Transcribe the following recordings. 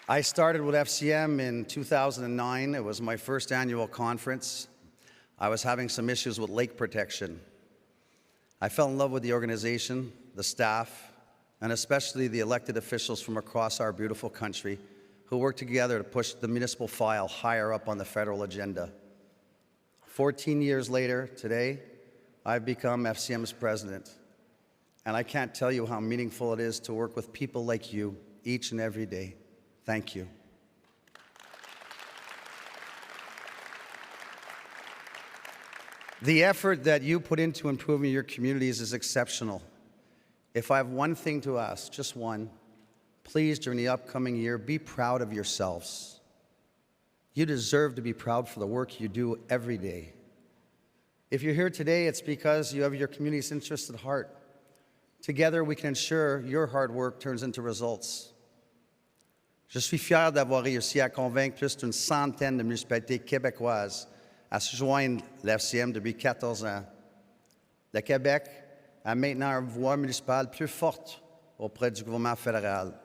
I started with FCM in 2009. It was my first annual conference. I was having some issues with lake protection. I fell in love with the organization, the staff, and especially the elected officials from across our beautiful country who worked together to push the municipal file higher up on the federal agenda. 14 years later, today, I've become FCM's president. And I can't tell you how meaningful it is to work with people like you each and every day. Thank you. The effort that you put into improving your communities is exceptional. If I have one thing to ask, just one, please, during the upcoming year, be proud of yourselves. You deserve to be proud for the work you do every day. If you're here today, it's because you have your community's interest at heart. Together, we can ensure your hard work turns into results. Je suis fier d'avoir réussi à convaincre plus d'une centaine de municipalités québécoises à se joindre à l'FCM depuis 14 ans. Le Québec a maintenant une voix municipale plus forte auprès du gouvernement fédéral.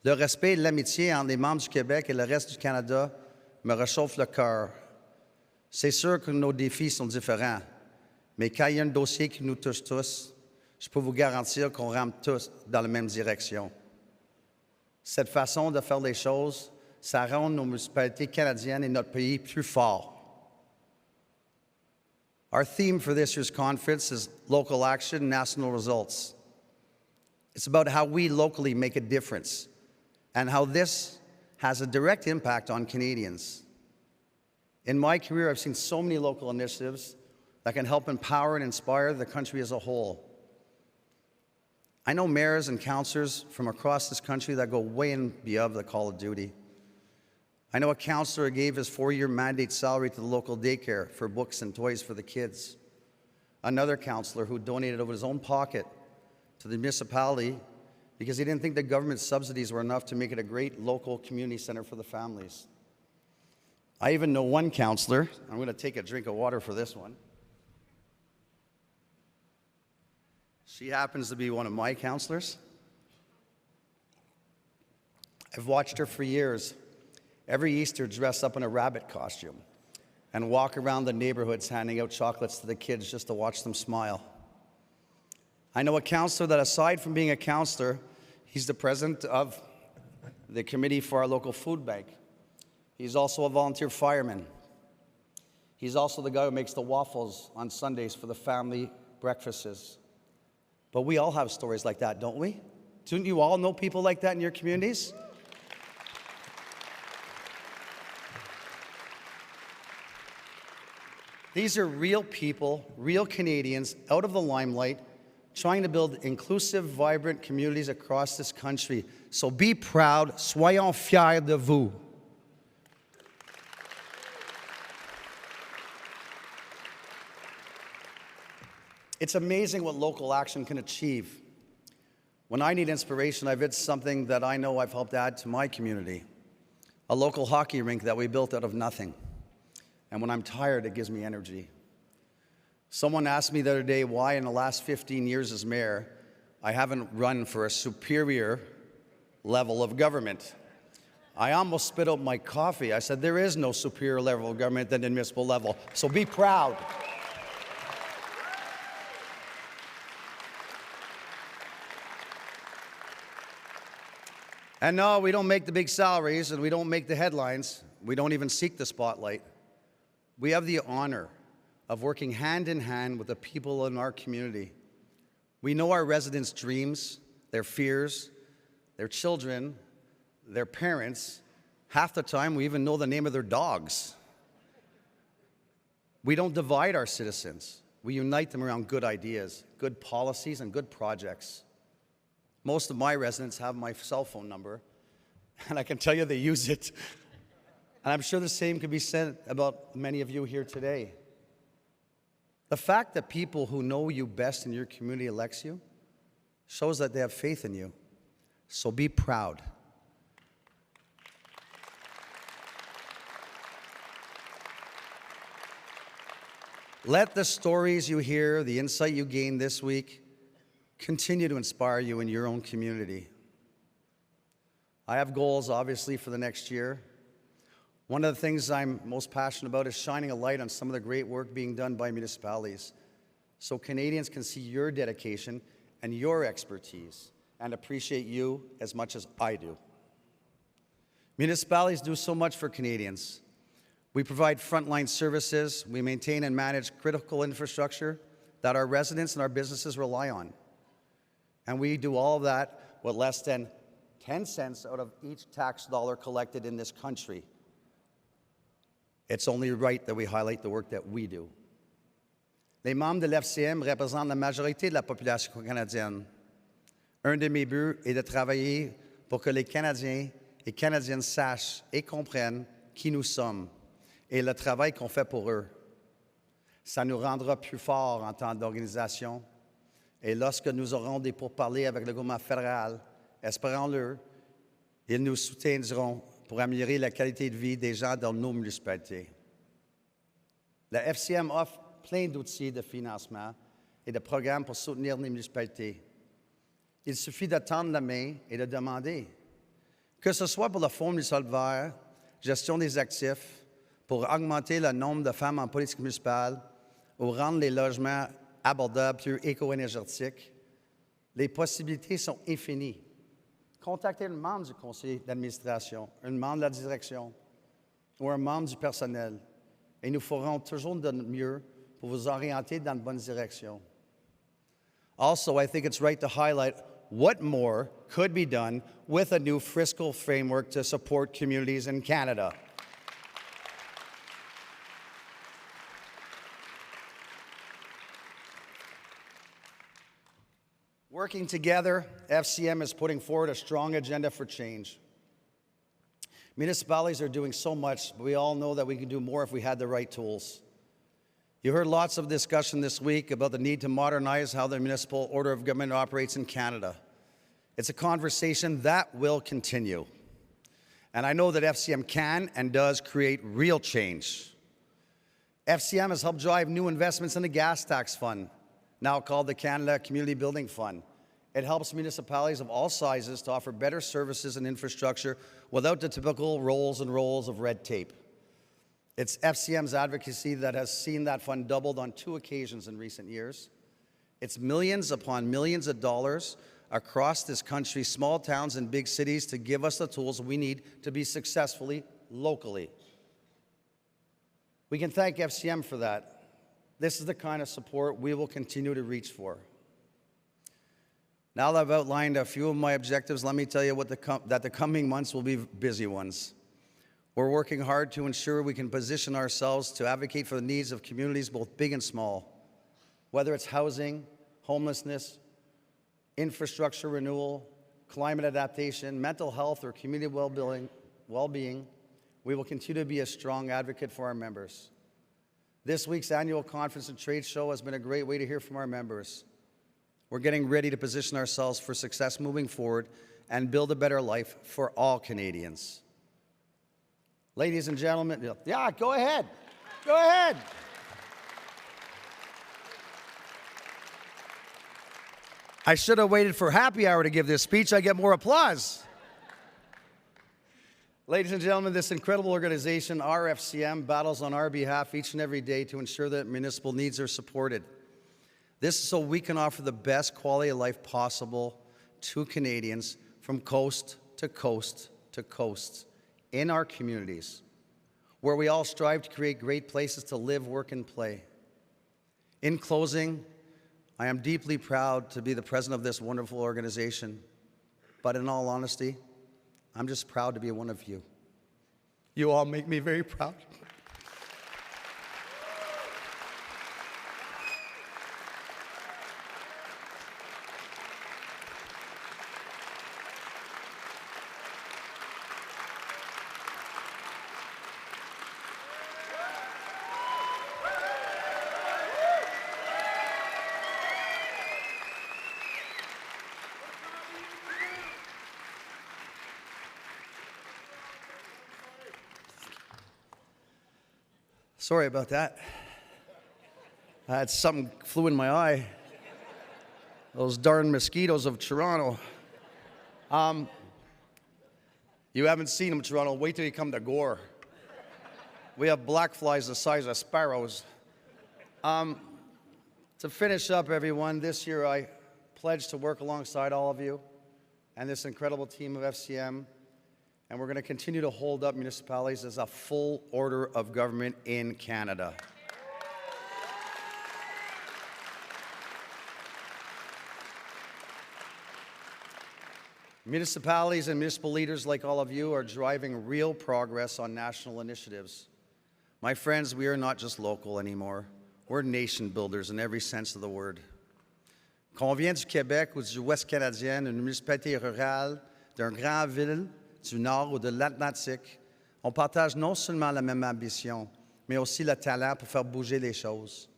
Le respect et l'amitié entre les membres du Québec et le reste du Canada me réchauffe le cœur. C'est sûr que nos défis sont différents, mais quand il y a un dossier qui nous touche tous, je peux vous garantir qu'on rampe tous dans la même direction. Cette façon de faire les choses, ça rend nos municipalités canadiennes et notre pays plus forts. Our theme for this year's conference is Local Action, National Results. It's about how we locally make a difference and how this has a direct impact on Canadians. In my career, I've seen so many local initiatives that can help empower and inspire the country as a whole. I know mayors and councillors from across this country that go way and beyond the call of duty. I know a councillor gave his 4-year mandate salary to the local daycare for books and toys for the kids. Another councillor who donated out of his own pocket to the municipality because he didn't think the government subsidies were enough to make it a great local community center for the families. I even know one councillor, I'm going to take a drink of water for this one. She happens to be one of my councillors. I've watched her for years, every Easter dress up in a rabbit costume and walk around the neighborhoods handing out chocolates to the kids just to watch them smile. I know a councillor that, aside from being a councillor, he's the president of the committee for our local food bank. He's also a volunteer fireman. He's also the guy who makes the waffles on Sundays for the family breakfasts. But we all have stories like that, don't we? Don't you all know people like that in your communities? These are real people, real Canadians, out of the limelight, trying to build inclusive, vibrant communities across this country. So be proud, soyons fiers de vous. It's amazing what local action can achieve. When I need inspiration, I've hit something that I know I've helped add to my community. A local hockey rink that we built out of nothing. And when I'm tired, it gives me energy. Someone asked me the other day why in the last 15 years as mayor, I haven't run for a superior level of government. I almost spit out my coffee. I said, there is no superior level of government than the municipal level, so be proud. And no, we don't make the big salaries and we don't make the headlines. We don't even seek the spotlight. We have the honor of working hand in hand with the people in our community. We know our residents' dreams, their fears, their children, their parents. Half the time, we even know the name of their dogs. We don't divide our citizens. We unite them around good ideas, good policies, and good projects. Most of my residents have my cell phone number, and I can tell you they use it. And I'm sure the same could be said about many of you here today. The fact that people who know you best in your community elects you shows that they have faith in you. So be proud. Let the stories you hear, the insight you gain this week, continue to inspire you in your own community. I have goals, obviously, for the next year. One of the things I'm most passionate about is shining a light on some of the great work being done by municipalities so Canadians can see your dedication and your expertise and appreciate you as much as I do. Municipalities do so much for Canadians. We provide frontline services, we maintain and manage critical infrastructure that our residents and our businesses rely on. And we do all of that with less than 10 cents out of each tax dollar collected in this country. It's only right that we highlight the work that we do. Les membres de l'FCM représentent la majorité de la population canadienne. Un de mes buts est de travailler pour que les Canadiens et Canadiennes sachent et comprennent qui nous sommes et le travail qu'on fait pour eux. Ça nous rendra plus forts en tant d'organisation. Et lorsque nous aurons des pourparlers avec le gouvernement fédéral, espérons-le, ils nous soutiendront pour améliorer la qualité de vie des gens dans nos municipalités. La FCM offre plein d'outils de financement et de programmes pour soutenir les municipalités. Il suffit de tendre la main et de demander. Que ce soit pour le Fonds municipal vert, gestion des actifs, pour augmenter le nombre de femmes en politique municipale ou rendre les logements abordables, plus éco-énergétiques, les possibilités sont infinies. Contactez un membre du conseil d'administration, un membre de la direction ou un membre du personnel et nous ferons toujours de notre mieux pour vous orienter dans la bonne direction. Also, I think it's right to highlight what more could be done with a new fiscal framework to support communities in Canada. Working together, FCM is putting forward a strong agenda for change. Municipalities are doing so much, but we all know that we can do more if we had the right tools. You heard lots of discussion this week about the need to modernize how the municipal order of government operates in Canada. It's a conversation that will continue. And I know that FCM can and does create real change. FCM has helped drive new investments in the gas tax fund, now called the Canada Community Building Fund. It helps municipalities of all sizes to offer better services and infrastructure without the typical rolls and rolls of red tape. It's FCM's advocacy that has seen that fund doubled on 2 occasions in recent years. It's millions upon millions of dollars across this country, small towns and big cities, to give us the tools we need to be successfully locally. We can thank FCM for that. This is the kind of support we will continue to reach for. Now that I've outlined a few of my objectives, let me tell you that the coming months will be busy ones. We're working hard to ensure we can position ourselves to advocate for the needs of communities both big and small, whether it's housing, homelessness, infrastructure renewal, climate adaptation, mental health, or community well-being. We will continue to be a strong advocate for our members. This week's annual conference and trade show has been a great way to hear from our members. We're getting ready to position ourselves for success moving forward and build a better life for all Canadians. Ladies and gentlemen, yeah, go ahead. Go ahead. I should have waited for happy hour to give this speech. I get more applause. Ladies and gentlemen, this incredible organization, our FCM, battles on our behalf each and every day to ensure that municipal needs are supported. This is so we can offer the best quality of life possible to Canadians from coast to coast to coast in our communities, where we all strive to create great places to live, work, and play. In closing, I am deeply proud to be the president of this wonderful organization, but in all honesty, I'm just proud to be one of you. You all make me very proud. Sorry about that. I had something flew in my eye. Those darn mosquitoes of Toronto. You haven't seen them, Toronto. Wait till you come to Gore. We have black flies the size of sparrows. To finish up, everyone, this year I pledge to work alongside all of you and this incredible team of FCM, and we're going to continue to hold up municipalities as a full order of government in Canada. Municipalities and municipal leaders like all of you are driving real progress on national initiatives. My friends, we are not just local anymore. We're nation builders in every sense of the word. Qu'on vienne du Québec ou du Ouest canadien, d'une municipalité rurale, d'une grande ville, du Nord ou de l'Atlantique, on partage non seulement la même ambition, mais aussi le talent pour faire bouger les choses.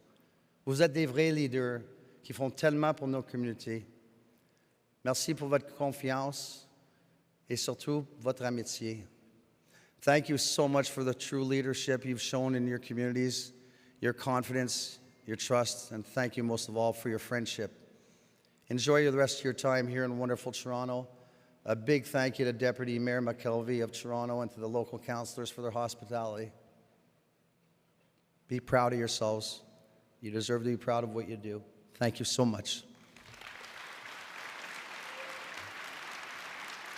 Vous êtes des vrais leaders qui font tellement pour nos communautés. Merci pour votre confiance et surtout votre amitié. Thank you so much for the true leadership you've shown in your communities, your confidence, your trust, and thank you most of all for your friendship. Enjoy the rest of your time here in wonderful Toronto. A big thank you to Deputy Mayor McKelvey of Toronto and to the local councillors for their hospitality. Be proud of yourselves. You deserve to be proud of what you do. Thank you so much.